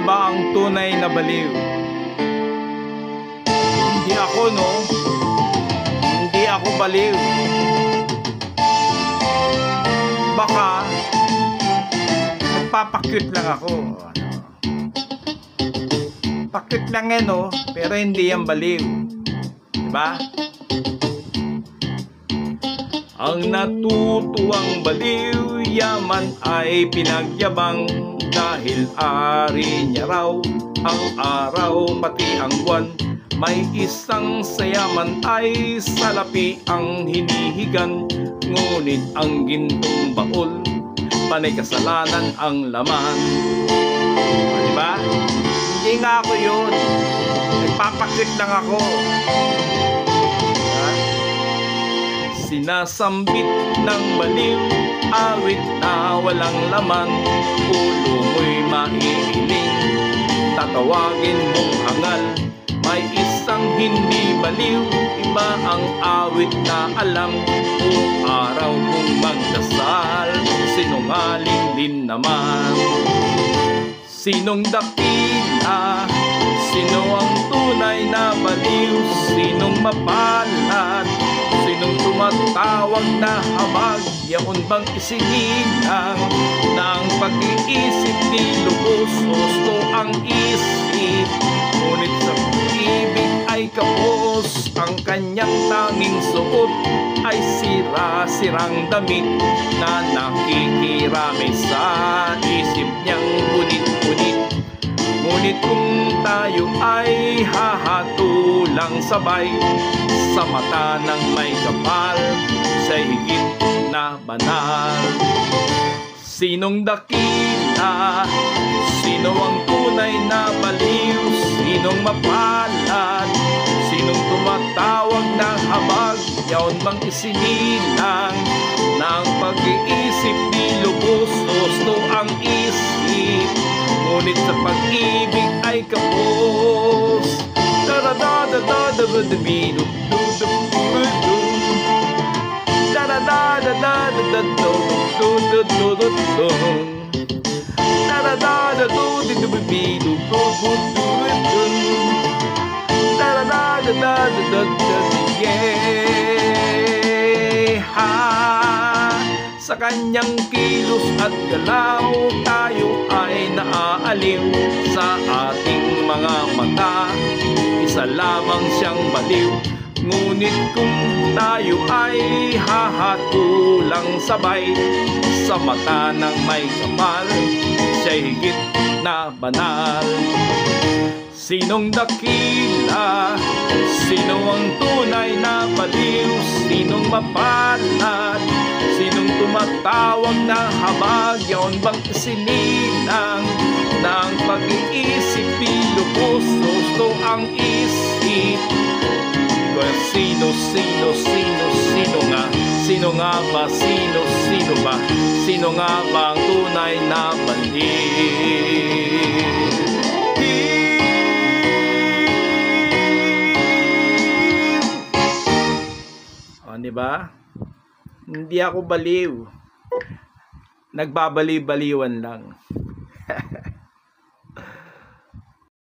nga ba ang tunay na baliw? Hindi ako, no? Hindi ako baliw. Baka nagpapakyut lang ako. Pakyut lang yan, no? Pero hindi yan baliw. Diba? Ang natutuwang baliw, yaman ay pinagyabang, dahil ari niya raw ang araw pati ang buwan. May isang sayaman ay salapi ang hinihigan, ngunit ang gintong baul, panay kasalanan ang laman. Diba? Hindi nga ako yun. Nagpapakyut lang ako. Sinasambit ng baliw, awit na walang laman. Ulo mo'y maiiling, tatawagin mong hangal. May isang hindi baliw, iba ang awit na alam. Buong araw kong magdasal, sinungaling din naman. Sinong dakila? Sino ang tunay na baliw? Sinong mapalad? Sinong tumatawag na habag? Yaon bang isinilang na ang pag-iisip ni lubos? Gusto ang isip, ngunit sa pag-ibig ay kapos. Ang kanyang tanging suot ay sira-sirang damit na nakikirami sa isip niyang gunit-gunit. Ngunit kung tayo ay hahatulang sabay, sa mata ng may kapal, sa higit na banal. Sinong dakila? Sino ang tunay na baliw? Sinong mapalad? Sinong tumatawag ng habag? Yaon bang isinilang na ang pag-iisip ni lubos? Gusto ang isip, ngunit sa pag-ibig ay kapos. Sa kanyang kilos at galaw, tayo ay naaaliw. Sa ating mga mata, isa lamang siyang baliw. Ngunit kung tayo ay hahatulang sabay, sa mata ng may kapal, siya'y higit na banal. Sinong dakila? Sino ang tunay na baliw? Sinong mapalad? Sinong tumatawag na habag? Yaon bang isinilang na ang pag-iisip ni lubos? Gusto ang isip. Sino nga? Sino nga ba? Sino ba? Sino nga ba ang tunay na baliw? Diba? Hindi ako baliw. Nagbabaliw-baliwan lang.